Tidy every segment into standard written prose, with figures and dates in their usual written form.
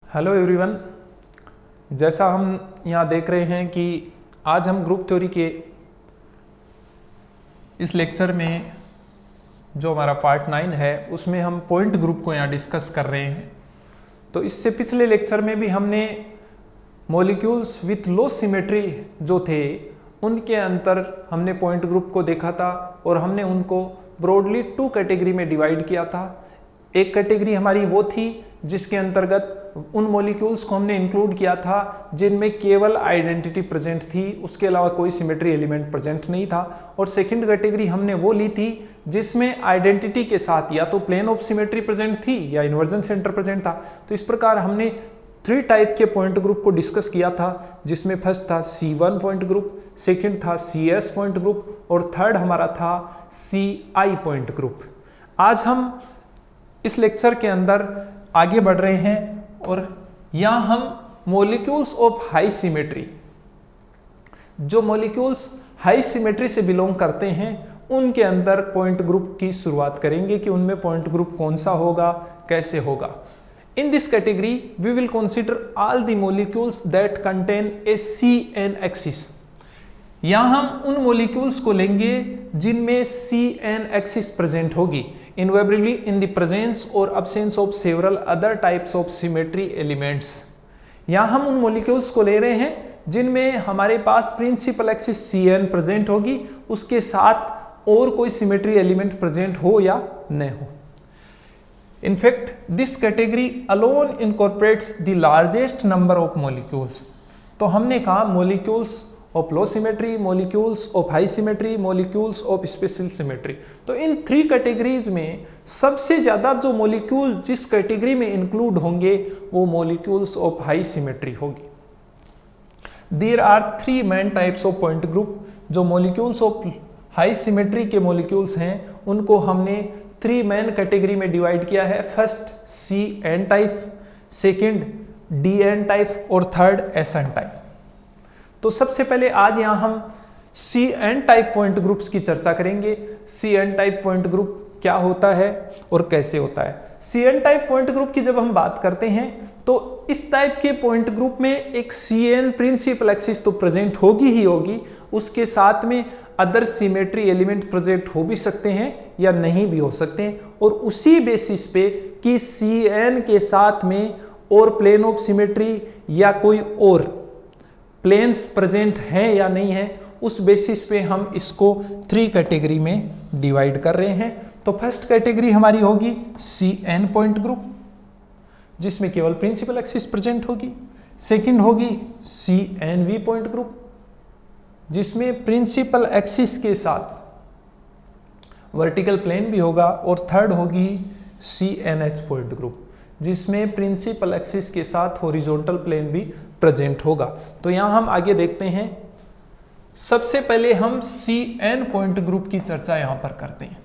Hello everyone, जैसा हम यहाँ देख रहे हैं कि आज हम ग्रुप थ्योरी के इस लेक्चर में जो हमारा पार्ट 9 है उसमें हम पॉइंट ग्रुप को यहाँ डिस्कस कर रहे हैं। तो इससे पिछले लेक्चर में भी हमने मॉलिक्यूल्स विथ लो सिमेट्री जो थे उनके अंतर हमने पॉइंट ग्रुप को देखा था और हमने उनको ब्रॉडली 2 कैटेगरी में डिवाइड किया था। एक कैटेगरी हमारी वो थी जिसके अंतर्गत उन मॉलिक्यूल्स को हमने इंक्लूड किया था जिनमें केवल आइडेंटिटी प्रेजेंट थी, उसके अलावा कोई सिमेट्री एलिमेंट प्रेजेंट नहीं था। और सेकंड कैटेगरी हमने वो ली थी जिसमें आइडेंटिटी के साथ या तो प्लेन ऑफ सिमेट्री प्रेजेंट थी या इन्वर्जन सेंटर प्रेजेंट था। तो इस प्रकार हमने 3 टाइप के पॉइंट ग्रुप को डिस्कस किया था, जिसमें फर्स्ट था C1 पॉइंट ग्रुप, सेकंड था CS पॉइंट ग्रुप और थर्ड हमारा था CI पॉइंट ग्रुप। आज हम इस लेक्चर के अंदर आगे बढ़ रहे हैं और यहाँ हम मॉलिक्यूल्स ऑफ हाई सिमेट्री, जो मॉलिक्यूल्स हाई सिमेट्री से बिलोंग करते हैं उनके अंदर पॉइंट ग्रुप की शुरुआत करेंगे कि उनमें पॉइंट ग्रुप कौन सा होगा, कैसे होगा। In this category, we will consider all the molecules that contain a CN axis. यहाँ हम उन molecules को लेंगे जिनमें CN axis present होगी, invariably in the presence or absence of several other types of symmetry elements. यहाँ हम उन molecules को ले रहे हैं जिनमें हमारे पास principal axis CN present होगी, उसके साथ और कोई symmetry element present हो या न हो। In fact, this category alone incorporates the largest number of molecules. तो हमने कहा molecules of low symmetry, molecules of high symmetry, molecules of special symmetry. तो इन 3 कैटेगरीज में सबसे ज़्यादा जो मोलिक्यूल जिस कैटेगरी में इंक्लूड होंगे वो molecules of high symmetry होगी। There are 3 main types of point group. जो molecules of high symmetry के molecules हैं उनको हमने 3 मेन कैटेगरी में डिवाइड किया है। First CN type, second DN type और थर्ड SN टाइप। तो सबसे पहले आज यहाँ हम CN टाइप पॉइंट ग्रुप्स की चर्चा करेंगे। CN टाइप पॉइंट ग्रुप क्या होता है और कैसे होता है। CN टाइप पॉइंट ग्रुप की जब हम बात करते हैं तो इस टाइप के पॉइंट ग्रुप में एक CN प्रिंसिपल एक्सिस तो प्रेजेंट होगी ही होगी, उसके साथ में अदर सिमेट्री एलिमेंट प्रेजेंट हो भी सकते हैं या नहीं भी हो सकते हैं। और उसी बेसिस पे कि CN के साथ में और प्लेन ऑफ सिमेट्री या कोई और प्लेन्स प्रेजेंट हैं या नहीं है, उस बेसिस पे हम इसको 3 कैटेगरी में डिवाइड कर रहे हैं। तो फर्स्ट कैटेगरी हमारी होगी CN पॉइंट ग्रुप जिसमें केवल प्रिंसिपल एक्सिस प्रेजेंट होगी। सेकंड होगी CNV पॉइंट ग्रुप जिसमें प्रिंसिपल एक्सिस के साथ वर्टिकल प्लेन भी होगा। और थर्ड होगी CNH पॉइंट ग्रुप जिसमें प्रिंसिपल एक्सिस के साथ हॉरिजॉन्टल प्लेन भी प्रेजेंट होगा। तो यहाँ हम आगे देखते हैं। सबसे पहले हम CN पॉइंट ग्रुप की चर्चा यहाँ पर करते हैं।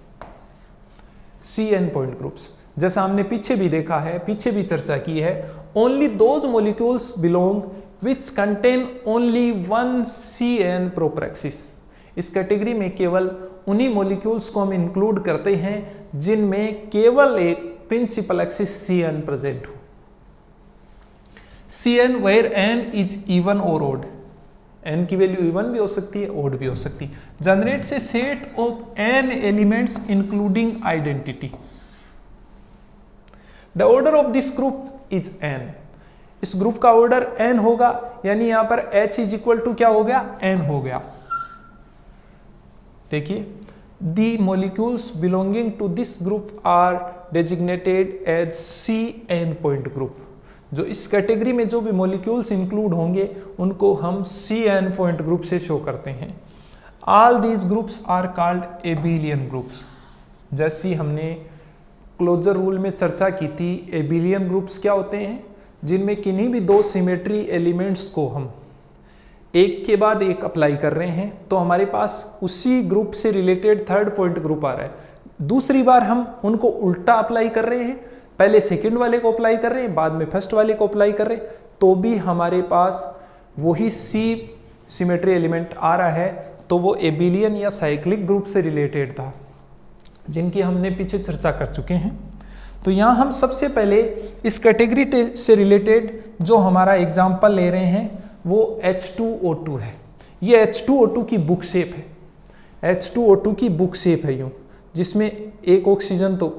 CN पॉइंट ग्रुप्स जैसा हमने पीछे भी देखा है, पीछे भी चर्चा की है, only those molecules belong which contain only one CN proper axis। इस कैटेगरी में केवल उन्हीं मॉलिक्यूल्स को हम इंक्लूड करते हैं जिनमें केवल एक प्रिंसिपल एक्सिस CN प्रेजेंट हो। CN where n is even or odd, n की वैल्यू इवन भी हो सकती है, odd भी हो सकती है। जनरेट से set of n elements including identity. The order of this group is n। इस ग्रुप का ऑर्डर n होगा, यानी यहां पर H इज इक्वल टू क्या हो गया, n हो गया। देखिए, the molecules belonging to this group are designated as CN point group. जो इस कैटेगरी में जो भी मॉलिक्यूल्स इंक्लूड होंगे उनको हम CN पॉइंट ग्रुप से शो करते हैं। All these groups are called abelian groups. जैसी हमने क्लोजर रूल में चर्चा की थी, एबिलियन ग्रुप्स क्या होते हैं, जिनमें किन्हीं भी 2 सिमेट्री एलिमेंट्स को हम एक के बाद एक अप्लाई कर रहे हैं तो हमारे पास उसी ग्रुप से रिलेटेड थर्ड पॉइंट ग्रुप आ रहा है। दूसरी बार हम उनको उल्टा अप्लाई कर रहे हैं, पहले सेकंड वाले को अप्लाई कर रहे हैं, बाद में फर्स्ट वाले को अप्लाई कर रहे हैं, तो भी हमारे पास वही C सिमेट्री एलिमेंट आ रहा है। तो वो एबिलियन या साइक्लिक ग्रुप से रिलेटेड था जिनकी हमने पीछे चर्चा कर चुके हैं। तो यहाँ हम सबसे पहले इस कैटेगरी से रिलेटेड जो हमारा एग्जाम्पल ले रहे हैं वो H2O2 है। ये H2O2 की बुक शेप है, H2O2 की बुक शेप है यूँ, जिसमें एक ऑक्सीजन तो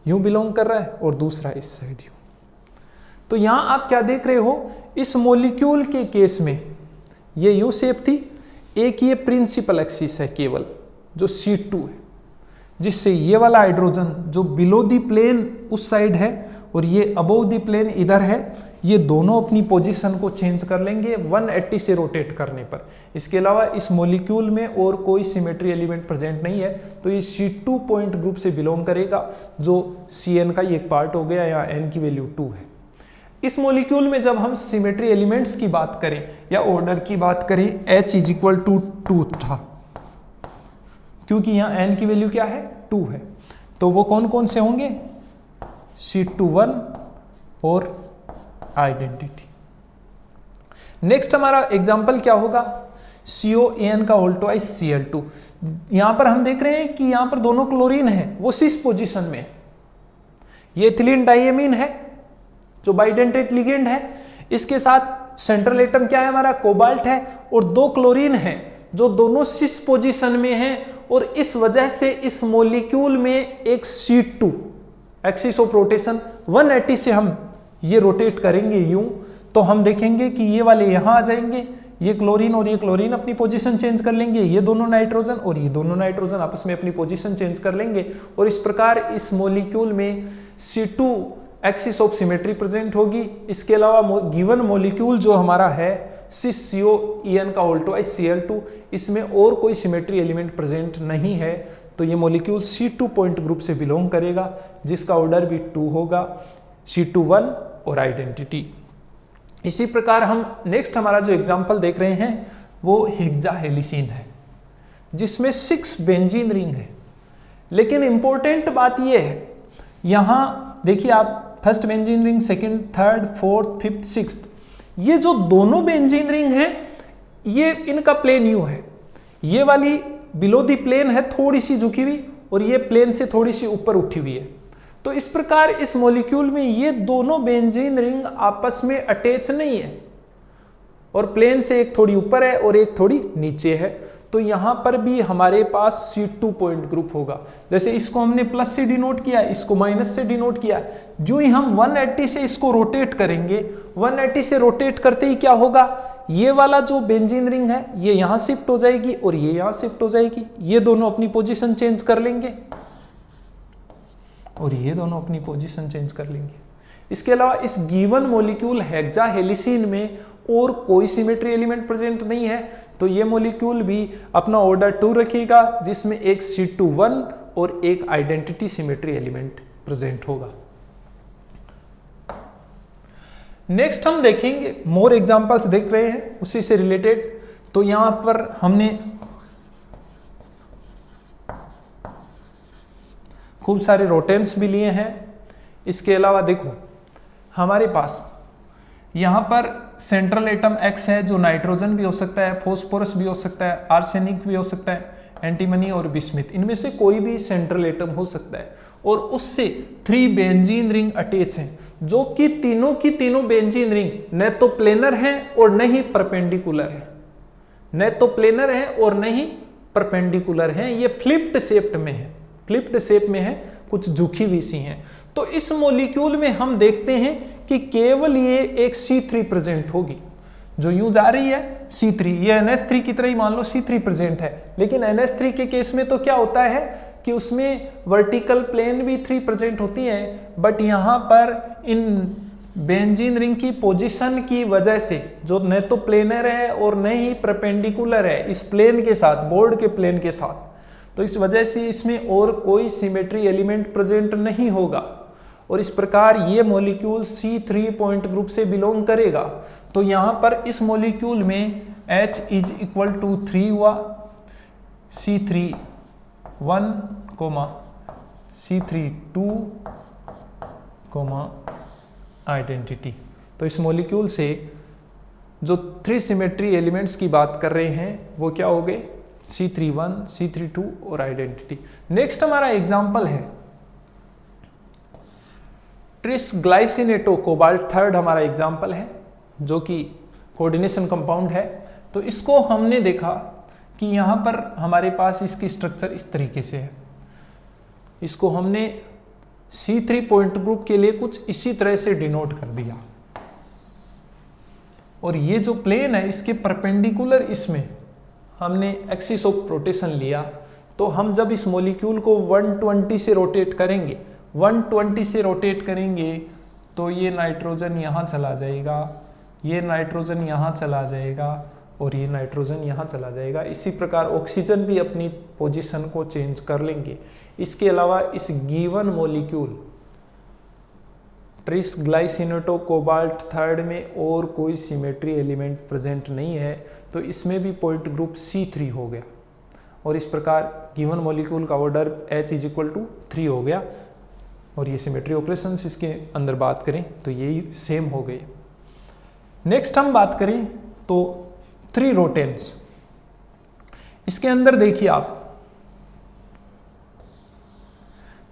यूँ बिलोंग कर रहा है और दूसरा इस साइड यूँ। तो यहाँ आप क्या देख रहे हो, इस मॉलिक्यूल के केस में ये यू शेप थी, एक ये प्रिंसिपल एक्सिस है केवल जो C2 है, जिससे ये वाला हाइड्रोजन जो बिलो दी प्लेन उस साइड है और ये अबोव दी प्लेन इधर है, ये दोनों अपनी पोजीशन को चेंज कर लेंगे 180 से रोटेट करने पर। इसके अलावा इस मॉलिक्यूल में और कोई सिमेट्री एलिमेंट प्रेजेंट नहीं है, तो ये C2 पॉइंट ग्रुप से बिलोंग करेगा, जो Cn का ही एक पार्ट हो गया, यहाँ n की वैल्यू 2 है। इस मॉलिक्यूल में जब हम सिमेट्री एलिमेंट्स की बात करें या ऑर्डर की बात करें, H = 2 था, क्योंकि यहाँ n की वैल्यू क्या है 2 है, तो वो कौन कौन से होंगे, C21 और आइडेंटिटी। नेक्स्ट हमारा एग्जाम्पल क्या होगा, COAN का होल ट्वाइस Cl2। यहां पर हम देख रहे हैं कि यहां पर दोनों क्लोरीन है वो सिस पोजीशन में, ये एथिलीन डाइएमीन है जो बाइडेंटेट लिगेंड है, इसके साथ सेंट्रल एटम क्या है हमारा, कोबाल्ट है, और दो क्लोरीन है जो दोनों सिस पोजीशन में हैं, और इस वजह से इस मॉलिक्यूल में एक C2 एक्सिस ऑफ रोटेशन 180 से हम ये रोटेट करेंगे यूं, तो हम देखेंगे कि ये वाले यहां आ जाएंगे, ये क्लोरीन और ये क्लोरीन अपनी पोजीशन चेंज कर लेंगे, ये दोनों नाइट्रोजन और ये दोनों नाइट्रोजन आपस में अपनी पोजीशन चेंज कर लेंगे, और इस प्रकार इस मॉलिक्यूल में C2 axis of symmetry present होगी। इसके अलावा गिवन मॉलिक्यूल जो हमारा है COEN का होल ट्वाइस Cl2, इसमें और कोई सिमेट्री एलिमेंट प्रेजेंट नहीं है, तो ये मॉलिक्यूल C2 पॉइंट ग्रुप से बिलोंग करेगा, जिसका ऑर्डर भी 2 होगा, C21 और आइडेंटिटी। इसी प्रकार हम नेक्स्ट हमारा जो एग्जांपल देख रहे हैं वो हेक्साहेलिसिन है, जिसमें 6 बेंजीन रिंग है। लेकिन इंपॉर्टेंट बात ये है, यहाँ देखिए आप first benzene ring, second, third, fourth, fifth, sixth, ये जो दोनों बेंजीन रिंग हैं ये इनका प्लेन यू है, ये वाली बिलो दी प्लेन है थोड़ी सी झुकी हुई, और ये प्लेन से थोड़ी सी ऊपर उठी हुई है। तो इस प्रकार इस मॉलिक्यूल में ये दोनों बेंजीन रिंग आपस में अटैच नहीं है, और प्लेन से एक थोड़ी ऊपर है और एक थोड़ी नीचे है, तो यहां पर भी हमारे पास C2 पॉइंट ग्रुप होगा। जैसे इसको हमने प्लस से डिनोट किया, इसको माइनस से डिनोट किया, जो ही हम 180 से इसको रोटेट करेंगे, 180 से रोटेट करते ही क्या होगा, ये वाला जो बेंजीन रिंग है ये यहां शिफ्ट हो जाएगी और ये यहां शिफ्ट हो जाएगी, ये दोनों अपनी पोजीशन चेंज कर लेंगे और ये दोनों अपनी पोजीशन चेंज कर लेंगे। इसके अलावा इस गिवन मॉलिक्यूल हेक्साहेलिसिन में और कोई सिमेट्री एलिमेंट प्रेजेंट नहीं है, तो ये मॉलिक्यूल भी अपना ऑर्डर 2 रखेगा, जिसमें एक C21 और एक आइडेंटिटी सिमेट्री एलिमेंट प्रेजेंट होगा। नेक्स्ट हम देखेंगे, मोर एग्जांपल्स देख रहे हैं उसी से रिलेटेड, तो यहां पर हमने खूब सारे रोटेंस भी लिए हैं। इसके अलावा देखो हमारे पास यहाँ पर सेंट्रल एटम X है जो नाइट्रोजन भी हो सकता है, फॉस्फोरस भी हो सकता है, आर्सेनिक भी हो सकता है, एंटीमनी और बिस्मिथ, इनमें से कोई भी सेंट्रल एटम हो सकता है, और उससे 3 बेंजीन रिंग अटैच हैं, जो कि तीनों की तीनों बेंजीन रिंग न तो प्लेनर हैं और न ही परपेंडिकुलर है, न तो प्लेनर है और न ही परपेंडिकुलर हैं, ये फ्लिप्ड शेप्ड में है, फ्लिप्ड शेप में है, कुछ झुकी हुई सी हैं। तो इस मॉलिक्यूल में हम देखते हैं कि केवल ये एक C3 प्रेजेंट होगी, जो यूं जा रही है C3, ये NH3 की तरह ही मान लो C3 प्रेजेंट है, लेकिन NH3 के केस में तो क्या होता है कि उसमें वर्टिकल प्लेन भी 3 प्रेजेंट होती हैं, बट यहाँ पर इन बेंजीन रिंग की पोजीशन की वजह से, जो न तो प्लेनर है और न ही परपेंडिकुलर है इस प्लेन के साथ, बोर्ड के प्लेन के साथ, तो इस वजह से इसमें और कोई सिमेट्री एलिमेंट प्रेजेंट नहीं होगा, और इस प्रकार ये मॉलिक्यूल C3 पॉइंट ग्रुप से बिलोंग करेगा। तो यहाँ पर इस मॉलिक्यूल में H = 3 हुआ, C3(1), C3(2), आइडेंटिटी। तो इस मॉलिक्यूल से जो 3 सिमेट्री एलिमेंट्स की बात कर रहे हैं वो क्या हो गए, C3(1), C3(2) और आइडेंटिटी। नेक्स्ट हमारा एग्जाम्पल है ट्रिस ग्लाइसिनेटो कोबाल्ट थर्ड हमारा एग्जाम्पल है, जो कि कोऑर्डिनेशन कंपाउंड है। तो इसको हमने देखा कि यहाँ पर हमारे पास इसकी स्ट्रक्चर इस तरीके से है। इसको हमने C3 पॉइंट ग्रुप के लिए कुछ इसी तरह से डिनोट कर दिया, और ये जो प्लेन है इसके परपेंडिकुलर इसमें हमने एक्सिस ऑफ रोटेशन लिया। तो हम जब इस मॉलिक्यूल को 120 से रोटेट करेंगे, 120 से रोटेट करेंगे तो ये नाइट्रोजन यहाँ चला जाएगा, ये नाइट्रोजन यहाँ चला जाएगा, और ये नाइट्रोजन यहाँ चला जाएगा। इसी प्रकार ऑक्सीजन भी अपनी पोजीशन को चेंज कर लेंगे। इसके अलावा इस given molecule tris glycinato cobalt third में और कोई सिमेट्री एलिमेंट प्रेजेंट नहीं है, तो इसमें भी पॉइंट ग्रुप C3 हो गया, और इस प्रकार गिवन मॉलिक्यूल का order H is equal to 3 हो गया। और ये सिमेट्री ऑपरेशंस इसके अंदर बात करें तो यही सेम हो गए। नेक्स्ट हम बात करें तो 3 रोटेन्स। इसके अंदर देखिए आप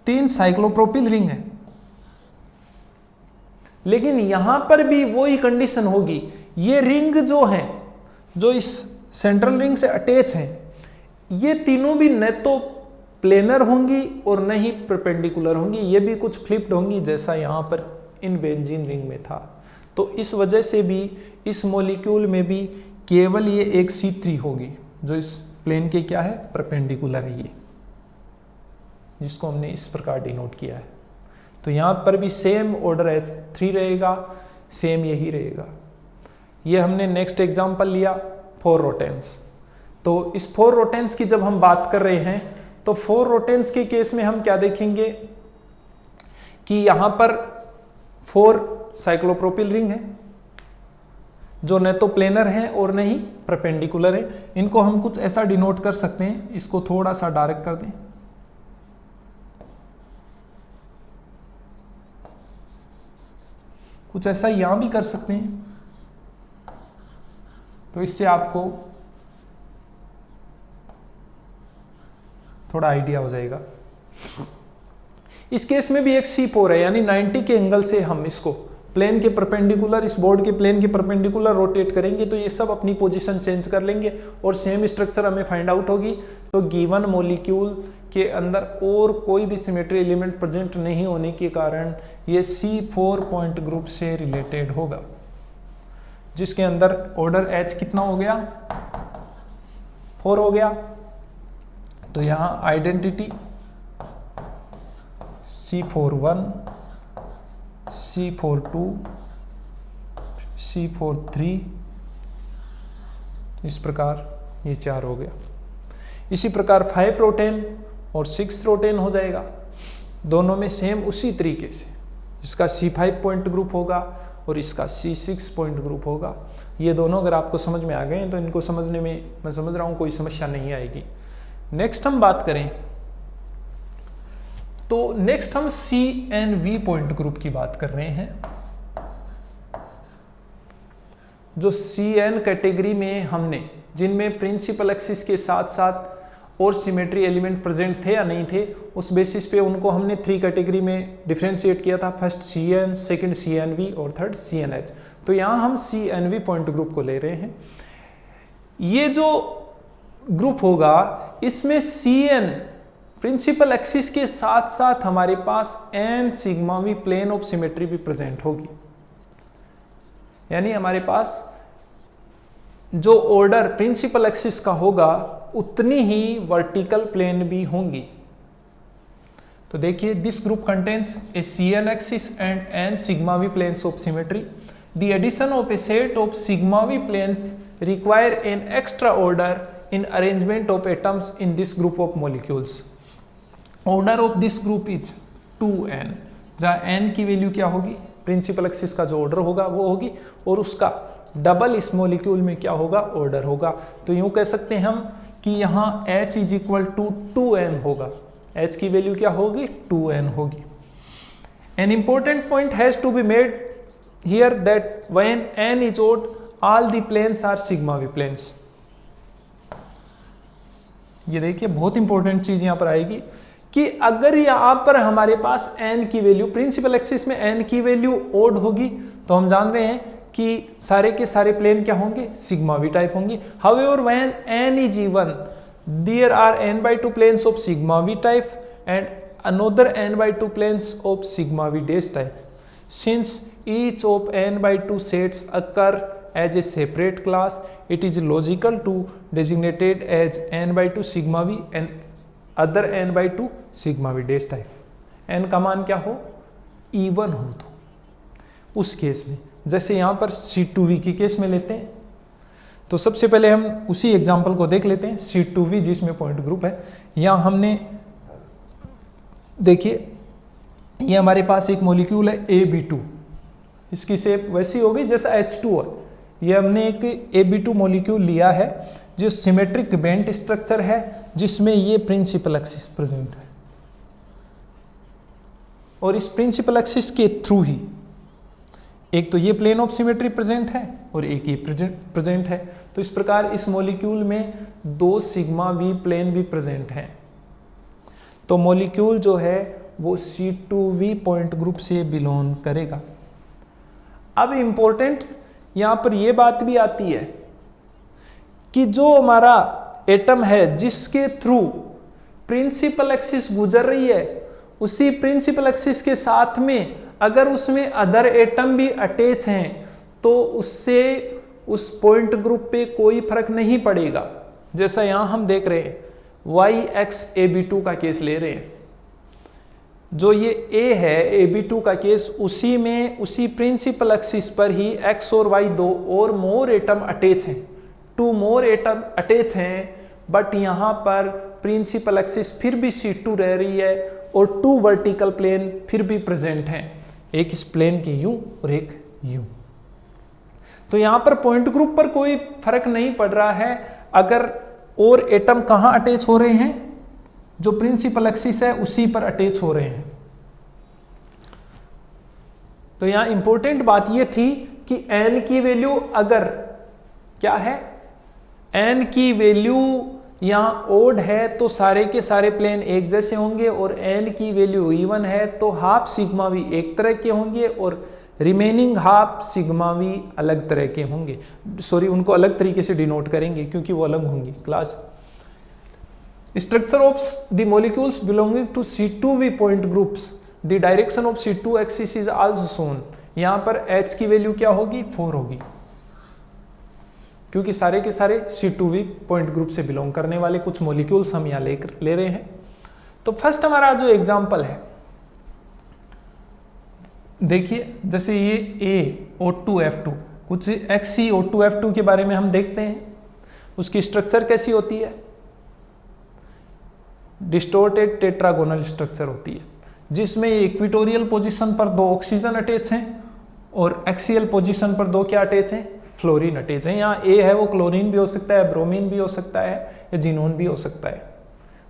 3 साइक्लोप्रोपिल रिंग है, लेकिन यहां पर भी वही कंडीशन होगी। ये रिंग जो है, जो इस सेंट्रल रिंग से अटैच है, ये तीनों भी न तो प्लेनर होंगी और न ही परपेंडिकुलर होंगी, ये भी कुछ फ्लिप्ड होंगी, जैसा यहां पर इन बेंजीन रिंग में था। तो इस वजह से भी इस मॉलिक्यूल में भी केवल ये एक C3 होगी, जो इस प्लेन के क्या है, परपेंडिकुलर है, ये जिसको हमने इस प्रकार डिनोट किया है। तो यहाँ पर भी सेम ऑर्डर H3 रहेगा, सेम यही रहेगा। ये हमने नेक्स्ट एग्जांपल लिया 4 रोटेन्स। तो इस 4 रोटेन्स की जब हम बात कर रहे हैं तो 4 रोटेन्स के केस में हम क्या देखेंगे कि यहाँ पर 4 साइक्लोप्रोपिल रिंग है, जो न तो प्लेनर है और न ही परपेंडिकुलर है। इनको हम कुछ ऐसा डिनोट कर सकते हैं, इसको थोड़ा सा डार्क कर दें, कुछ ऐसा यहां भी कर सकते हैं, तो इससे आपको थोड़ा आइडिया हो जाएगा। इस केस में भी एक C4 है, यानी 90 के एंगल से हम इसको प्लेन के परपेंडिकुलर, इस बोर्ड के प्लेन के परपेंडिकुलर रोटेट करेंगे तो ये सब अपनी पोजीशन चेंज कर लेंगे और सेम स्ट्रक्चर हमें फाइंड आउट होगी। तो गिवन मॉलिक्यूल के अंदर और कोई भी सिमेट्री एलिमेंट प्रेजेंट नहीं होने के कारण ये C4 पॉइंट ग्रुप से रिलेटेड होगा, जिसके अंदर ऑर्डर H कितना हो गया, 4 हो गया। तो यहाँ आइडेंटिटी C41, C42, C43, इस प्रकार ये 4 हो गया। इसी प्रकार 5 रोटेन और 6 रोटेन हो जाएगा, दोनों में सेम उसी तरीके से। इसका C5 पॉइंट ग्रुप होगा और इसका C6 पॉइंट ग्रुप होगा। ये दोनों अगर आपको समझ में आ गए तो इनको समझने में मैं समझ रहा हूँ कोई समस्या नहीं आएगी। नेक्स्ट हम बात करें तो नेक्स्ट हम CNV पॉइंट ग्रुप की बात कर रहे हैं, जो CN कैटेगरी में हमने, जिनमें प्रिंसिपल एक्सिस के साथ साथ और सिमेट्री एलिमेंट प्रेजेंट थे या नहीं थे, उस बेसिस पे उनको हमने 3 कैटेगरी में डिफरेंशिएट किया था। फर्स्ट CN, सेकंड CNV और थर्ड CNH। तो यहाँ हम CNV पॉइंट ग्रुप को ले रहे हैं। ये जो ग्रुप होगा इसमें CN प्रिंसिपल एक्सिस के साथ साथ हमारे पास N sigma V plane of symmetry भी प्रेजेंट होगी, यानी हमारे पास जो ऑर्डर प्रिंसिपल एक्सिस का होगा उतनी ही वर्टिकल प्लेन भी होंगी। तो देखिए, this group contains a CN axis and N sigma V planes of symmetry. The addition of a set of sigma V planes require an extra order in arrangement of atoms in this group of molecules. Order of this group is 2n, जहाँ n की value क्या होगी, principal axis का जो order होगा वो होगी, और उसका डबल इस मॉलिक्यूल में क्या होगा, ऑर्डर होगा। तो यूं कह सकते हैं हम कि यहाँ h is equal to 2n होगा, h की वैल्यू क्या होगी, 2n होगी। An important point has to be made here that when n is odd, all the planes are sigma V planes. ये देखिए बहुत इंपॉर्टेंट चीज यहां पर आएगी कि अगर यहाँ पर हमारे पास n की वैल्यू, प्रिंसिपल एक्सिस में n की वैल्यू ओड होगी, तो हम जान रहे हैं कि सारे के सारे प्लेन क्या होंगे, सिग्मा वी टाइप होंगे। However when n is even, there are n/2 planes of sigma v type and another n/2 planes of sigma v dash type. Since each of n/2 sets occur as a separate class, it is logical to designate it as n/2 sigma v and other n/2 sigma v dash type. n का मान क्या हो, even हो तो उस case में, जैसे यहाँ पर C2v के केस में लेते हैं, तो सबसे पहले हम उसी एग्जाम्पल को देख लेते हैं। C2v जिसमें पॉइंट ग्रुप है, यहाँ हमने देखिए ये हमारे पास एक मॉलिक्यूल है AB2, इसकी शेप वैसी होगी जैसा H2 है। ये हमने एक AB2 मॉलिक्यूल लिया है जो सिमेट्रिक बेंट स्ट्रक्चर है, जिसमें ये प्रिंसिपल एक्सिस प्रेजेंट है, और इस प्रिंसिपल एक्सिस के थ्रू ही एक तो ये प्लेन ऑफ सिमेट्री प्रेजेंट है और एक ये प्रेजेंट है। तो इस प्रकार इस मॉलिक्यूल में दो सिग्मा वी प्लेन भी प्रेजेंट हैं। तो मॉलिक्यूल जो है वो C2v पॉइंट ग्रुप से बिलोंग करेगा। अब इंपॉर्टेंट यहां पर यह बात भी आती है कि जो हमारा एटम है जिसके थ्रू प्रिंसिपल एक्सिस गुजर रही है, उसी प्रिंसिपल एक्सिस के साथ में अगर उसमें अदर एटम भी अटैच हैं तो उससे उस पॉइंट ग्रुप पे कोई फर्क नहीं पड़ेगा। जैसा यहां हम देख रहे हैं YXAB2 का केस ले रहे हैं, जो ये A है AB2 का केस, उसी में उसी प्रिंसिपल एक्सिस पर ही X और Y दो और मोर एटम अटैच हैं, 2 मोर एटम अटैच हैं, बट यहाँ पर प्रिंसिपल एक्सिस फिर भी C2 रह रही है और 2 वर्टिकल प्लेन फिर भी प्रेजेंट हैं, एक इस प्लेन के यूं और एक यूं। तो यहां पर पॉइंट ग्रुप पर कोई फर्क नहीं पड़ रहा है अगर और एटम कहां अटैच हो रहे हैं, जो प्रिंसिपल एक्सिस है उसी पर अटैच हो रहे हैं। तो यहां इंपॉर्टेंट बात यह थी कि n की वैल्यू अगर क्या है, n की वैल्यू यहां ओड है तो सारे के सारे प्लेन एक जैसे होंगे, और n की वैल्यू इवन है तो हाफ सिग्मा वी एक तरह के होंगे और रिमेनिंग हाफ सिग्मा वी अलग तरह के होंगे। सॉरी, उनको अलग तरीके से डिनोट करेंगे क्योंकि वो अलग होंगी class. Structure of the molecules belonging to C2v point groups, the direction of C2 axis is also shown. यहां पर h की वैल्यू क्या होगी, 4 होगी, क्योंकि सारे के सारे C2v पॉइंट ग्रुप से बिलोंग करने वाले कुछ मॉलिक्यूल्स हम यहाँ ले रहे हैं। तो फर्स्ट हमारा जो एग्जांपल है, देखिए जैसे ये AO2F2, कुछ XeO2F2 के बारे में हम देखते हैं, उसकी स्ट्रक्चर कैसी होती है, डिस्टोर्टेड टेट्रागोनल स्ट्रक्चर होती है, जिसमें इक्वेटोरियल पोजीशन पर 2 ऑक्सीजन अटैच हैं और एक्सियल पोजीशन पर 2 क्या अटैच हैं, फ्लोरीन अटैच है। यहाँ A है वो क्लोरीन भी हो सकता है, ब्रोमीन भी हो सकता है, या जिनोन भी हो सकता है,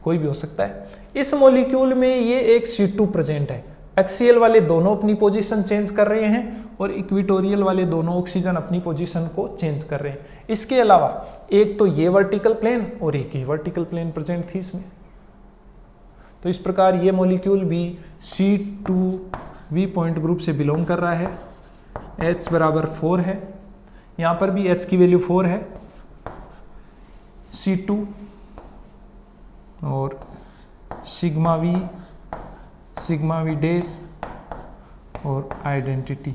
कोई भी हो सकता है। इस मॉलिक्यूल में ये एक C2 प्रेजेंट है, एक्सियल वाले दोनों अपनी पोजीशन चेंज कर रहे हैं और इक्वेटोरियल वाले दोनों ऑक्सीजन अपनी पोजीशन को चेंज कर रहे हैं। इसके अलावा एक तो ये वर्टिकल प्लेन और एक ये वर्टिकल प्लेन प्रेजेंट थी इसमें। तो इस प्रकार ये मॉलिक्यूल भी C2v पॉइंट ग्रुप से बिलोंग कर रहा है। H बराबर 4 है, यहाँ पर भी H की वैल्यू 4 है, C2 और सिग्मा वी डेस और आइडेंटिटी,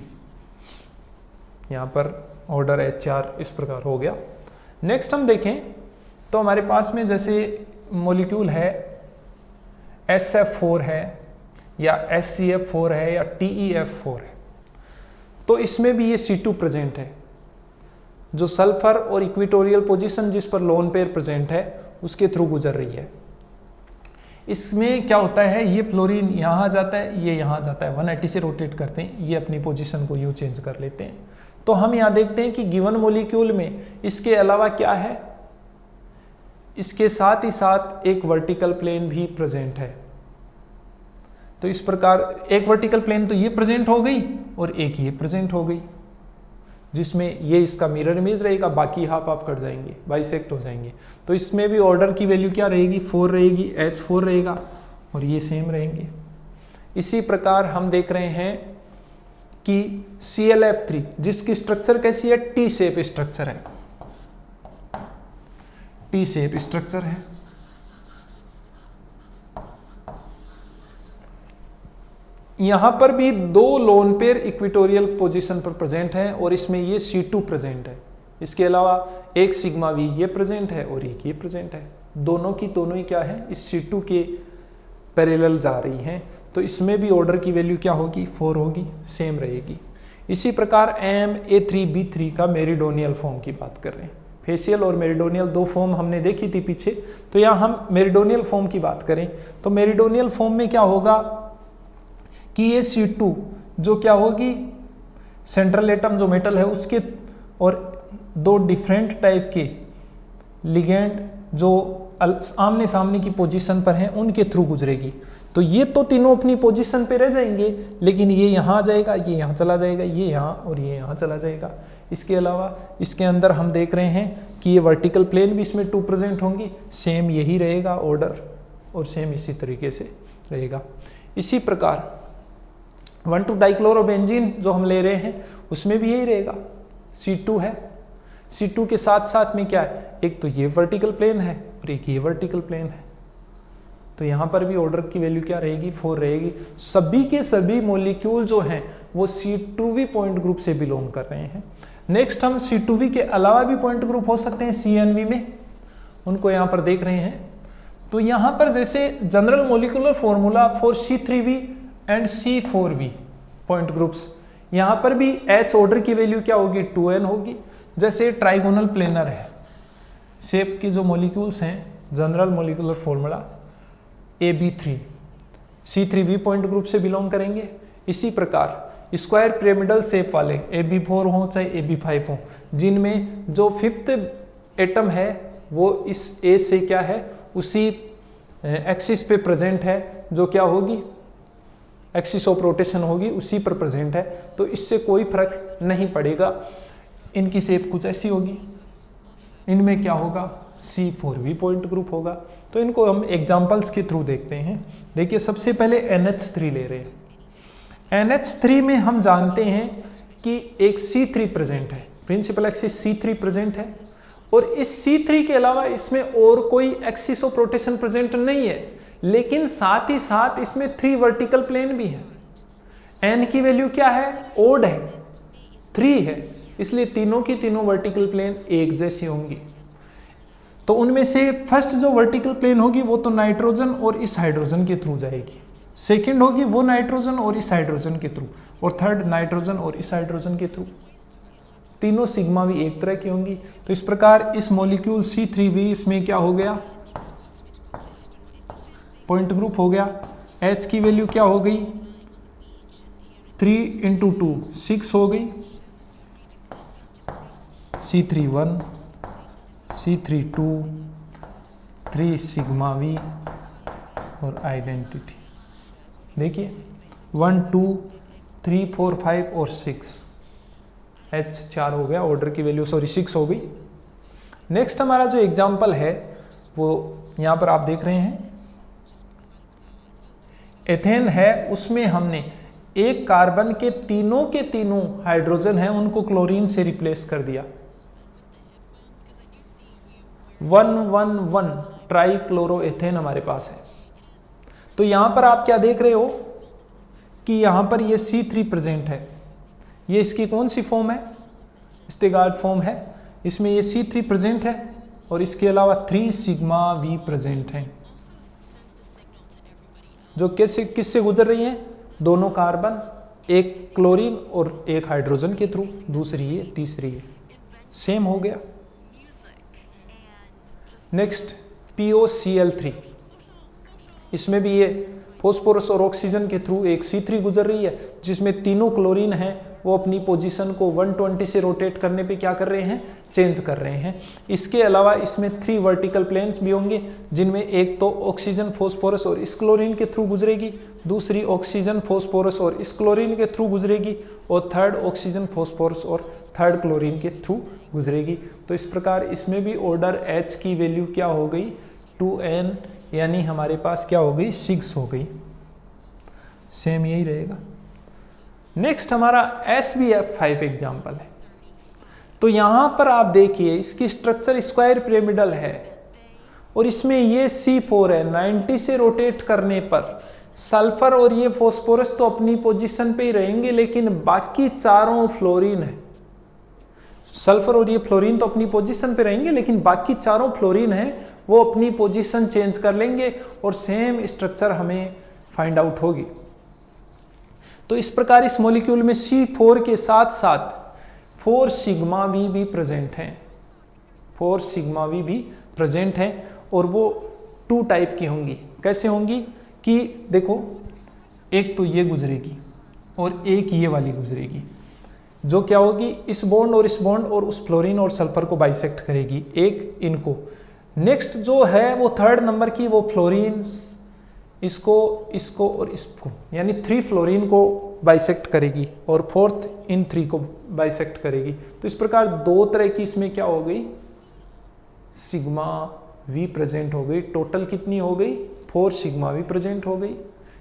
यहाँ पर ऑर्डर HR इस प्रकार हो गया। नेक्स्ट हम देखें तो हमारे पास में जैसे मॉलिक्यूल है SF4 है या SCF4 है या TEF4 है, तो इसमें भी ये C2 प्रेजेंट है, जो सल्फर और इक्वेटोरियल पोजीशन जिस पर लोन पेयर प्रेजेंट है उसके थ्रू गुजर रही है। इसमें क्या होता है, ये फ्लोरीन यहाँ जाता है, ये यहाँ जाता है, 180 से रोटेट करते हैं, ये अपनी पोजीशन को यूँ चेंज कर लेते हैं। तो हम यहाँ देखते हैं कि गिवन मॉलिक्यूल में इसके अलावा क्या है, इसके साथ ही साथ एक वर्टिकल प्लेन भी प्रेजेंट है। तो इस प्रकार एक वर्टिकल प्लेन तो ये प्रेजेंट हो गई और एक ये प्रेजेंट हो गई, जिसमें ये इसका मिरर इमेज रहेगा, बाकी हाफ आप कट जाएंगे, बाइसेक्ट हो जाएंगे। तो इसमें भी ऑर्डर की वैल्यू क्या रहेगी, 4 रहेगी, H4 रहेगा और ये सेम रहेंगे। इसी प्रकार हम देख रहे हैं कि ClF3 जिसकी स्ट्रक्चर कैसी है, टी शेप स्ट्रक्चर है, टी शेप स्ट्रक्चर है। यहां पर भी 2 लोन पेयर इक्वेटोरियल पोजीशन पर प्रेजेंट है और इसमें ये C2 प्रेजेंट है। इसके अलावा एक सिग्मा V ये प्रेजेंट है और एक ये प्रेजेंट है। दोनों की दोनों ही क्या है, इस C2 के पैरेलल जा रही हैं। तो इसमें भी ऑर्डर की वैल्यू क्या होगी, 4 होगी, सेम रहेगी। इसी प्रकार MA3B3 का मेरिडोनियल फॉर्म की बात कर रहे हैं। फेशियल और मेरिडोनियल 2 फॉर्म हमने देखी थी पीछे, तो यहाँ हम मेरिडोनियल फॉर्म की बात करें तो मेरिडोनियल फॉर्म में क्या होगा कि ये C2 जो क्या होगी, सेंट्रल एटम जो मेटल है उसके और 2 डिफरेंट टाइप के लिगेंड जो आमने सामने की पोजीशन पर हैं उनके थ्रू गुजरेगी। तो ये तो तीनों अपनी पोजीशन पे रह जाएंगे, लेकिन ये यहाँ आ जाएगा, ये यहाँ चला जाएगा, ये यहाँ और ये यहाँ चला जाएगा। इसके अलावा इसके अंदर हम देख रहे हैं कि ये वर्टिकल प्लेन भी इसमें 2 प्रेजेंट होंगी, सेम यही रहेगा ऑर्डर और सेम इसी तरीके से रहेगा। इसी प्रकार 1,2 डाइक्लोरोबेंजीन जो हम ले रहे हैं उसमें भी यही रहेगा, C2 है। C2 के साथ साथ में क्या है, एक तो ये वर्टिकल प्लेन है और एक ये वर्टिकल प्लेन है। तो यहाँ पर भी ऑर्डर की वैल्यू क्या रहेगी, 4 रहेगी। सभी के सभी मॉलिक्यूल जो हैं वो C2V पॉइंट ग्रुप से बिलोंग कर रहे हैं। नेक्स्ट हम C2V के अलावा भी पॉइंट ग्रुप हो सकते हैं CNV में, उनको यहाँ पर देख रहे हैं। तो यहाँ पर जैसे general molecular formula for C3V and C4V point groups, यहाँ पर भी H ऑर्डर की वैल्यू क्या होगी, 2n होगी। जैसे ट्राइगोनल प्लेनर है शेप की जो मॉलिक्यूल्स हैं, general molecular formula AB3 C3V point group से बिलोंग करेंगे। इसी प्रकार स्क्वायर पिरामिडल शेप वाले AB4 हो चाहे AB5 हो, जिनमें जो 5th एटम है वो इस A से क्या है, उसी एक्सिस पे प्रेजेंट है, जो क्या होगी, एक्सिस ऑफ रोटेशन होगी, उसी पर प्रेजेंट है। तो इससे कोई फर्क नहीं पड़ेगा, इनकी शेप कुछ ऐसी होगी। इनमें क्या होगा, C4V पॉइंट ग्रुप होगा। तो इनको हम एग्जांपल्स के थ्रू देखते हैं। देखिए सबसे पहले NH3 ले रहे हैं। NH3 में हम जानते हैं कि एक C3 प्रेजेंट है, प्रिंसिपल एक्सिस C3 प्रेजेंट है, और इस C3 के अलावा इसमें और कोई एक्सिस ऑफ रोटेशन प्रेजेंट नहीं है, लेकिन साथ ही साथ इसमें 3 वर्टिकल प्लेन भी है। N की वैल्यू क्या है, ओड है, 3 है, इसलिए तीनों की तीनों वर्टिकल प्लेन एक जैसी होंगी। तो उनमें से फर्स्ट जो वर्टिकल प्लेन होगी वो तो नाइट्रोजन और इस हाइड्रोजन के थ्रू जाएगी, सेकंड होगी वो नाइट्रोजन और इस हाइड्रोजन के थ्रू, और थर्ड नाइट्रोजन और इस हाइड्रोजन के थ्रू। तीनों सिग्मा भी एक तरह की होंगी। तो इस प्रकार इस मॉलिक्यूल C3V इसमें क्या हो गया, पॉइंट ग्रुप हो गया। H की वैल्यू क्या हो गई, 3 × 2 6 हो गई, C3 C3 3 सिग्मा V और आइडेंटिटी। देखिए 1 2 3 4 5 और 6, H 4 हो गया, ऑर्डर की वैल्यू 6 हो गई। नेक्स्ट हमारा जो एग्जाम्पल है वो यहाँ पर आप देख रहे हैं, एथेन है, उसमें हमने एक कार्बन के तीनों हाइड्रोजन है उनको क्लोरीन से रिप्लेस कर दिया। 111 ट्राइक्लोरोएथेन हमारे पास है। तो यहां पर आप क्या देख रहे हो कि यहां पर ये C3 प्रेजेंट है, ये इसकी कौन सी फॉर्म है, स्टेगार्ड फॉर्म है, इसमें ये C3 प्रेजेंट है और इसके अलावा 3 सिग्मा V प्रेजेंट है, जो किससे गुजर रही हैं, दोनों कार्बन, एक क्लोरीन और एक हाइड्रोजन के थ्रू, दूसरी ये, तीसरी ये, सेम हो गया। नेक्स्ट POCl3, इसमें भी ये फॉस्फोरस और ऑक्सीजन के थ्रू एक C3 गुजर रही है, जिसमें तीनों क्लोरीन हैं वो अपनी पोजीशन को 120 से रोटेट करने पे क्या कर रहे हैं, चेंज कर रहे हैं। इसके अलावा इसमें 3 वर्टिकल प्लेन्स भी होंगे, जिनमें एक तो ऑक्सीजन फॉस्फोरस और इस क्लोरीन के थ्रू गुजरेगी, दूसरी ऑक्सीजन फॉस्फोरस और इस क्लोरीन के थ्रू गुजरेगी, और थर्ड ऑक्सीजन फॉस्फोरस और थर्ड क्लोरीन के थ्रू गुजरेगी। तो इस प्रकार इसमें भी ऑर्डर H की वैल्यू क्या हो गई, 2n, यानी हमारे पास क्या हो गई 6 हो गई, सेम यही रहेगा। नेक्स्ट हमारा SBF5 एग्जाम्पल है। तो यहां पर आप देखिए इसकी स्ट्रक्चर स्क्वायर पिरामिडल है और इसमें ये C4 है। 90 से रोटेट करने पर सल्फर और ये फॉस्फोरस तो अपनी पोजीशन पे ही रहेंगे, लेकिन बाकी चारों फ्लोरीन है। सल्फर और ये फ्लोरीन तो अपनी पोजीशन पे रहेंगे, लेकिन बाकी चारों फ्लोरीन है वो अपनी पोजीशन चेंज कर लेंगे और सेम स्ट्रक्चर हमें फाइंड आउट होगी। तो इस प्रकार इस मॉलिक्यूल में C4 के साथ साथ 4 सिग्मा V भी प्रेजेंट हैं, 4 सिग्मा V भी प्रेजेंट हैं और वो 2 टाइप की होंगी। कैसे होंगी कि देखो, एक तो ये गुजरेगी और एक ये वाली गुजरेगी, जो क्या होगी इस बॉन्ड और उस फ्लोरीन और सल्फर को बाइसेक्ट करेगी, एक इनको। नेक्स्ट जो है वो 3rd नंबर की, वो फ्लोरीन इसको और इसको, यानी 3 फ्लोरीन को बाइसेक्ट करेगी और 4th इन 3 को बाइसेक्ट करेगी। तो इस प्रकार 2 तरह की इसमें क्या हो गई, सिग्मा V प्रेजेंट हो गई। टोटल कितनी हो गई, 4 सिग्मा V प्रेजेंट हो गई।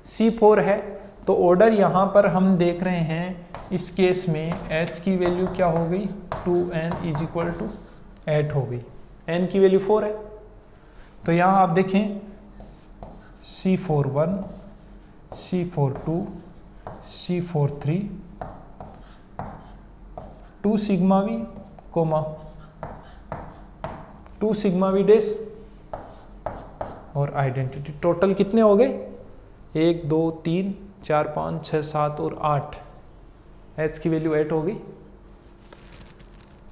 C4 है तो ऑर्डर यहां पर हम देख रहे हैं, इस केस में H की वैल्यू क्या हो गई 2n = 8 हो गई, n की वैल्यू 4 है। तो यहां आप देखें C41, C42, C43, 2 sigma V, 2 sigma V dash और आइडेंटिटी। टोटल कितने हो गए 1 2 3 4 5 6 7 और 8, H की वैल्यू 8 हो गई।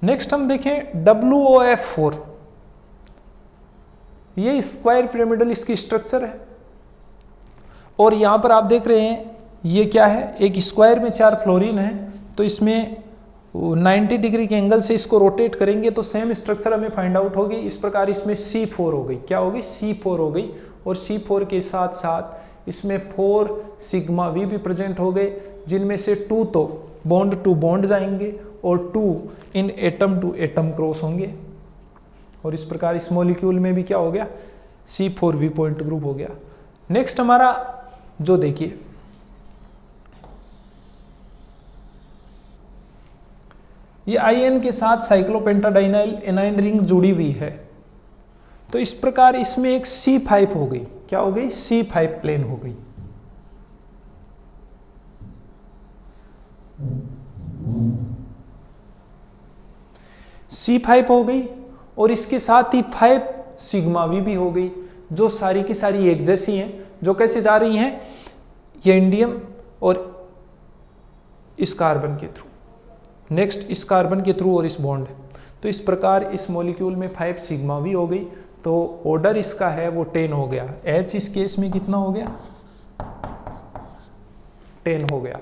नेक्स्ट हम देखें WOF4, ये स्क्वायर पिरामिडल इसकी स्ट्रक्चर है और यहां पर आप देख रहे हैं ये क्या है, एक स्क्वायर में 4 फ्लोरीन है, तो इसमें 90 डिग्री के एंगल से इसको रोटेट करेंगे तो सेम स्ट्रक्चर हमें फाइंड आउट होगी। इस प्रकार इसमें C4 हो गई, क्या होगी C4 हो गई और C4 के साथ साथ इसमें 4 सिग्मा V भी प्रेजेंट हो गए, जिनमें से 2 तो बॉन्ड टू बॉन्ड जाएंगे और 2 इन एटम टू एटम क्रॉस होंगे और इस प्रकार इस मॉलिक्यूल में भी क्या हो गया C4V पॉइंट ग्रुप हो गया। नेक्स्ट हमारा जो देखिए ये IN के साथ साइक्लोपेंटाडाइनाइल एनाइन रिंग जुड़ी हुई है, तो इस प्रकार इसमें एक C5 हो गई, क्या हो गई C5 प्लेन हो गई। C5 हो गई और इसके साथ ही 5 सिग्मा V भी हो गई, जो सारी की सारी एक जैसी हैं, जो कैसे जा रही हैं ये इंडियम और इस कार्बन के थ्रू, नेक्स्ट इस कार्बन के थ्रू और इस बॉन्ड। तो इस प्रकार इस मॉलिक्यूल में 5 सिग्मा V हो गई, तो ऑर्डर इसका है वो 10 हो गया। H इस केस में कितना हो गया 10 हो गया।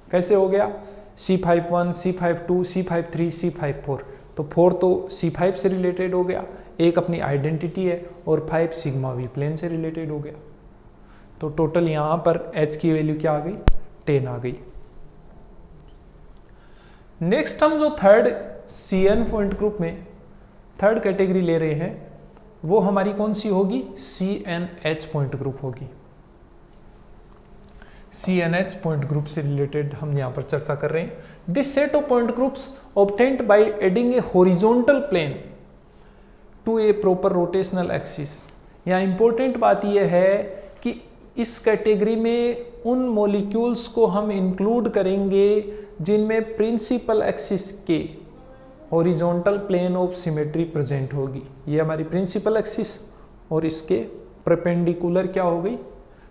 कैसे हो गया C51, C52, C53, C54, तो 4 तो C5 से रिलेटेड हो गया, एक अपनी आइडेंटिटी है और 5 सिग्मा V प्लेन से रिलेटेड हो गया। तो टोटल यहां पर H की वैल्यू क्या आ गई 10 आ गई। नेक्स्ट हम जो 3rd CN पॉइंट ग्रुप में 3rd कैटेगरी ले रहे हैं वो हमारी कौन सी होगी CNH पॉइंट ग्रुप होगी। CNH पॉइंट ग्रुप से रिलेटेड हम यहां पर चर्चा कर रहे हैं। This set of point groups obtained by adding a horizontal plane to a proper rotational axis. यहाँ इंपॉर्टेंट बात यह है कि इस कैटेगरी में उन मॉलिक्यूल्स को हम इंक्लूड करेंगे जिनमें प्रिंसिपल एक्सिस के horizontal plane of symmetry present होगी। ये हमारी प्रिंसिपल एक्सिस और इसके परपेंडिकुलर क्या हो गई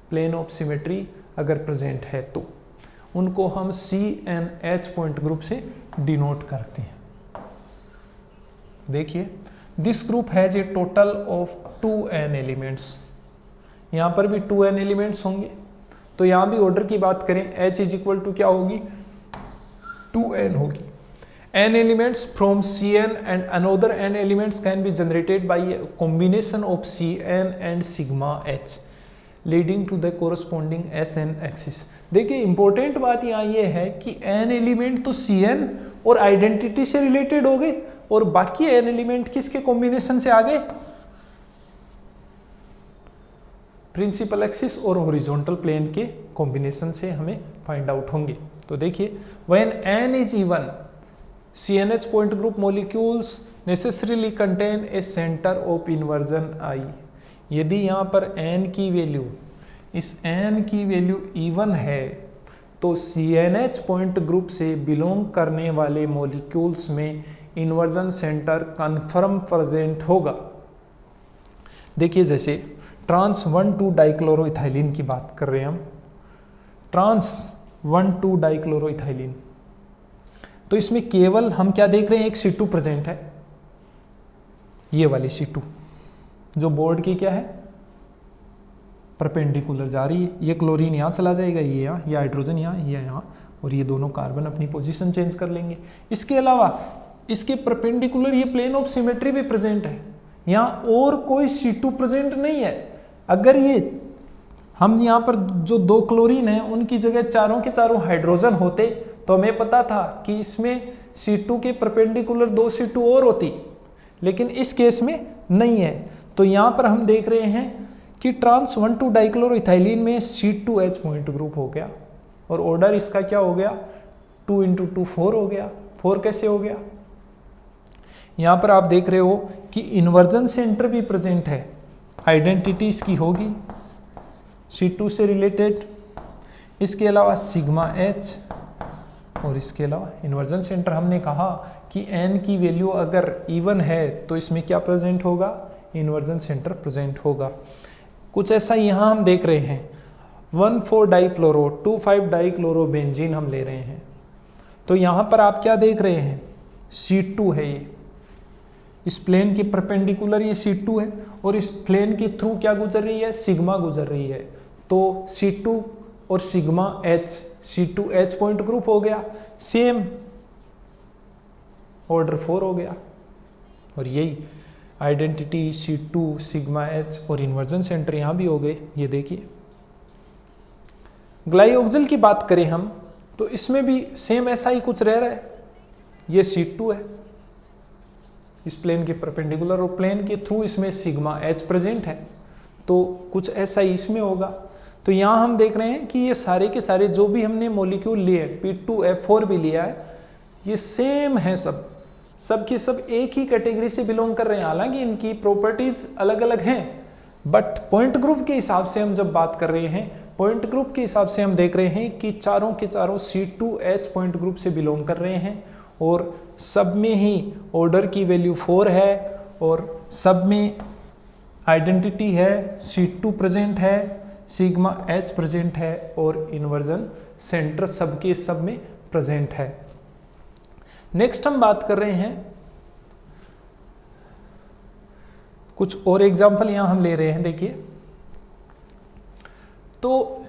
प्लेन ऑफ सिमेट्री अगर प्रेजेंट है तो उनको हम CNH पॉइंट ग्रुप से डिनोट करते हैं। देखिए this group has a total of 2n elements, यहाँ पर भी 2n एलिमेंट्स होंगे। तो यहाँ भी ऑर्डर की बात करें H = क्या होगी 2n होगी। n elements from Cn and another n elements can be generated by a combination of Cn and sigma H leading to the corresponding Sn axis। देखिए इंपॉर्टेंट बात यहाँ ये है कि n एलिमेंट तो Cn और आइडेंटिटी से रिलेटेड हो गए और बाकी n एलिमेंट किसके कॉम्बिनेशन से आ गए प्रिंसिपल एक्सिस और हॉरिजॉन्टल प्लेन के कॉम्बिनेशन से हमें फाइंड आउट होंगे। तो देखिए, when n is even, CNH point group molecules necessarily contain a centre of inversion I। यदि यहाँ पर n की वैल्यू, इस n की वैल्यू इवन है, तो CNH पॉइंट ग्रुप से बिलोंग करने वाले मॉलिक्यूल्स में इन्वर्जन सेंटर कन्फर्म प्रेजेंट होगा। देखिए, जैसे ट्रांस 1,2 डाइक्लोरोइथाइलिन की बात कर रहे हैं हम, ट्रांस 1,2 डाइक्लोरोइथाइलिन, तो इसमें केवल हम क्या देख रहे हैं, एक C2 प्रेजेंट है, ये वाली C2 जो बोर्ड की क्या है, परपेंडिकुलर जा रही है। ये क्लोरीन यहाँ चला जाएगा, ये यहाँ, ये हाइड्रोजन यहाँ, ये यहाँ, और ये दोनों कार्बन अपनी पोजीशन चेंज कर लेंगे। इसके अलावा इसके परपेंडिकुलर ये प्लेन ऑफ सिमेट्री भी प्रेजेंट है, यहाँ और कोई C2 प्रेजेंट नहीं है। अगर ये हम यहाँ पर जो 2 क्लोरीन है उनकी जगह चारों के चारों हाइड्रोजन होते तो हमें पता था कि इसमें C2 के परपेंडिकुलर 2 C2 और होती, लेकिन इस केस में नहीं है। तो यहाँ पर हम देख रहे हैं कि ट्रांस 1,2 डाइक्लोरोइथाइलिन में C2H पॉइंट ग्रुप हो गया और ऑर्डर इसका क्या हो गया, 2 × 2 4 हो गया। 4 कैसे हो गया, यहाँ पर आप देख रहे हो कि इन्वर्जन सेंटर भी प्रेजेंट है, आइडेंटिटी इसकी होगी C2 से रिलेटेड, इसके अलावा सिग्मा H, और इसके अलावा इन्वर्जन सेंटर हमने कहा कि n की वैल्यू अगर इवन है तो इसमें क्या प्रेजेंट होगा, इन्वर्जन सेंटर प्रेजेंट होगा। कुछ ऐसा यहाँ हम देख रहे हैं, 1,4 डाइक्लोरो 2,5 डाइक्लोरोबेंजीन हम ले रहे हैं, तो यहाँ पर आप क्या देख रहे हैं, C2 है, ये इस प्लेन के परपेंडिकुलर ये C2 है और इस प्लेन के थ्रू क्या गुजर रही है, सिग्मा गुजर रही है। तो C2 और sigma H, C2H point group हो गया, सेम ऑर्डर 4 हो गया, और यही आइडेंटिटी C2 सिग्मा H और इन्वर्जन सेंटर यहाँ भी हो गए। ये देखिए, ग्लाइओक्सिल की बात करें हम तो इसमें भी सेम ऐसा ही कुछ रह रहा है, ये C2 है इस प्लेन के परपेंडिकुलर और प्लेन के थ्रू इसमें सिग्मा H प्रेजेंट है, तो कुछ ऐसा ही इसमें होगा। तो यहाँ हम देख रहे हैं कि ये सारे के सारे जो भी हमने मॉलिक्यूल लिए, P2F4 भी लिया है, ये सेम है, सब के सब एक ही कैटेगरी से बिलोंग कर रहे हैं। हालांकि इनकी प्रॉपर्टीज अलग अलग हैं, बट पॉइंट ग्रुप के हिसाब से हम जब बात कर रहे हैं, पॉइंट ग्रुप के हिसाब से हम देख रहे हैं कि चारों के चारों C2H पॉइंट ग्रुप से बिलोंग कर रहे हैं और सब में ही ऑर्डर की वैल्यू 4 है और सब में आइडेंटिटी है, C2 प्रेजेंट है, सिग्मा H प्रेजेंट है और इन्वर्जन सेंटर सबके सब में प्रेजेंट है। नेक्स्ट हम बात कर रहे हैं, कुछ और एग्जांपल यहां हम ले रहे हैं। देखिए, तो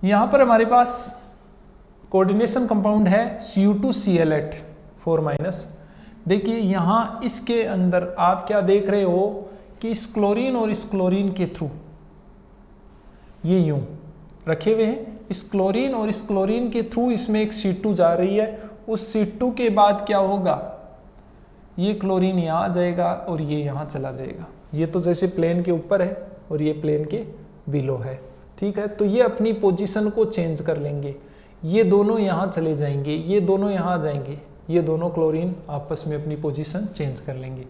यहां पर हमारे पास कोऑर्डिनेशन कंपाउंड है Cu2Cl8 4-। देखिए यहां इसके अंदर आप क्या देख रहे हो कि इस क्लोरीन और इस क्लोरीन के थ्रू ये यूं रखे हुए हैं, इस क्लोरीन और इस क्लोरीन के थ्रू इसमें एक C2 जा रही है। उस C2 के बाद क्या होगा, ये क्लोरीन यहाँ आ जाएगा और ये यहाँ चला जाएगा। ये तो जैसे प्लेन के ऊपर है और ये प्लेन के बिलो है, ठीक है। तो ये अपनी पोजीशन को चेंज कर लेंगे, ये दोनों यहाँ चले जाएंगे, ये दोनों यहाँ आ जाएंगे, ये दोनों क्लोरीन आपस में अपनी पोजीशन चेंज कर लेंगे,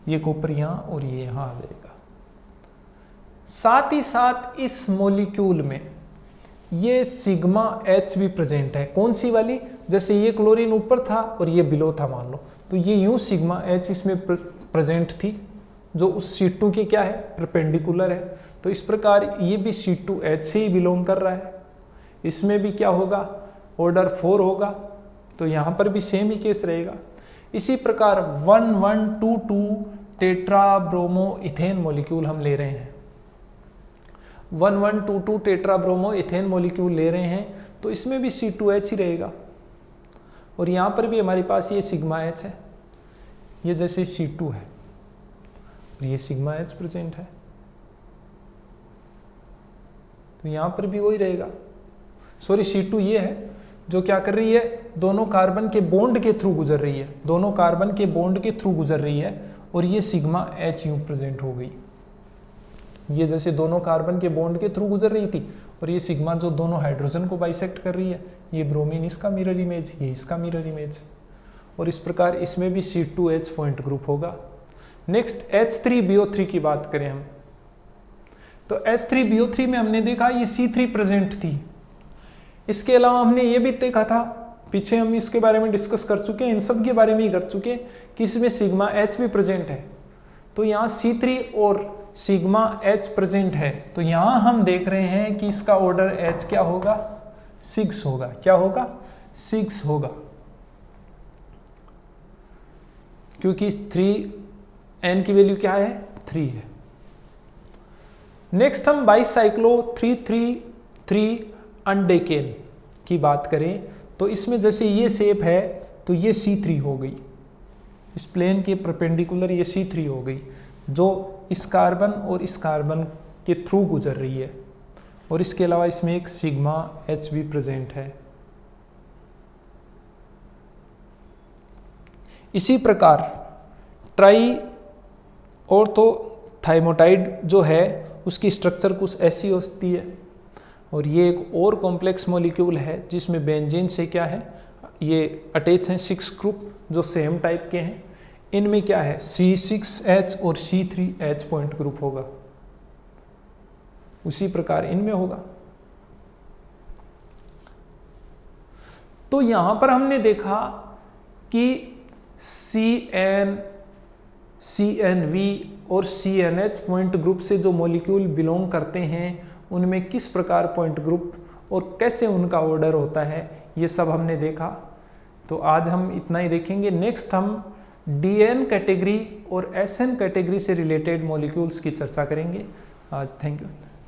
ये कॉपर यहाँ और ये यहाँ आ जाएगा। साथ ही साथ इस मॉलिक्यूल में ये सिग्मा H भी प्रेजेंट है। कौन सी वाली, जैसे ये क्लोरीन ऊपर था और ये बिलो था मान लो, तो ये यूं सिग्मा H इसमें प्रेजेंट थी जो उस C2 के क्या है, परपेंडिकुलर है। तो इस प्रकार ये भी C2H से ही बिलोंग कर रहा है, इसमें भी क्या होगा, ऑर्डर 4 होगा, तो यहाँ पर भी सेम ही केस रहेगा। इसी प्रकार 1,1,2,2 टेट्रा ब्रोमो इथेन मॉलिक्यूल हम ले रहे हैं, 1,1,2,2 टेट्रा ब्रोमो इथेन मॉलिक्यूल ले रहे हैं, तो इसमें भी C2H ही रहेगा और यहाँ पर भी हमारे पास ये सिग्मा H है, ये जैसे C2 है और ये सिग्मा H प्रेजेंट है, तो यहाँ पर भी वही रहेगा। सॉरी, C2 ये है जो क्या कर रही है, दोनों कार्बन के बॉन्ड के थ्रू गुजर रही है, दोनों कार्बन के बॉन्ड के थ्रू गुजर रही है और ये सिग्मा H यूं प्रेजेंट हो गई, ये जैसे दोनों कार्बन के बॉन्ड के थ्रू गुजर रही थी, और ये सिग्मा जो दोनों हाइड्रोजन को बाइसेक्ट कर रही है, ये ब्रोमीन इसका मिरर इमेज, ये इसका मिरर इमेज, और इस प्रकार इसमें भी C2H पॉइंट ग्रुप होगा। नेक्स्ट H3BO3 की बात करें हम, तो H3BO3 में हमने देखा ये C3 प्रेजेंट थी। इसके अलावा हमने ये भी देखा था, पीछे हम इसके बारे में डिस्कस कर चुके हैं, इन सब के बारे में ही कर चुके हैं कि इसमें सिग्मा H भी प्रेजेंट है। तो यहाँ C3 और सिग्मा H प्रेजेंट है, तो यहाँ हम देख रहे हैं कि इसका ऑर्डर H क्या होगा, 6 होगा। क्या होगा, 6 होगा, क्योंकि 3N की वैल्यू क्या है, 3 है। नेक्स्ट हम बाईसाइक्लो 3,3,3 अनडेकेन की बात करें, तो इसमें जैसे ये शेप है तो ये C3 हो गई, इस प्लेन के परपेंडिकुलर ये C3 हो गई, जो इस कार्बन और इस कार्बन के थ्रू गुजर रही है, और इसके अलावा इसमें एक सिग्मा H भी प्रेजेंट है। इसी प्रकार ट्राई ऑर्थोथाइमोटाइड जो है उसकी स्ट्रक्चर कुछ ऐसी होती है, और ये एक और कॉम्प्लेक्स मॉलिक्यूल है जिसमें बेंजीन से क्या है, ये अटैच हैं 6 ग्रुप जो सेम टाइप के हैं। इनमें क्या है, C6H और C3H पॉइंट ग्रुप होगा, उसी प्रकार इनमें होगा। तो यहां पर हमने देखा कि CN, CNV और CNH पॉइंट ग्रुप से जो मॉलिक्यूल बिलोंग करते हैं उनमें किस प्रकार पॉइंट ग्रुप और कैसे उनका ऑर्डर होता है, ये सब हमने देखा। तो आज हम इतना ही देखेंगे। नेक्स्ट हम DN कैटेगरी और SN कैटेगरी से रिलेटेड मॉलिक्यूल्स की चर्चा करेंगे आज। Thank you.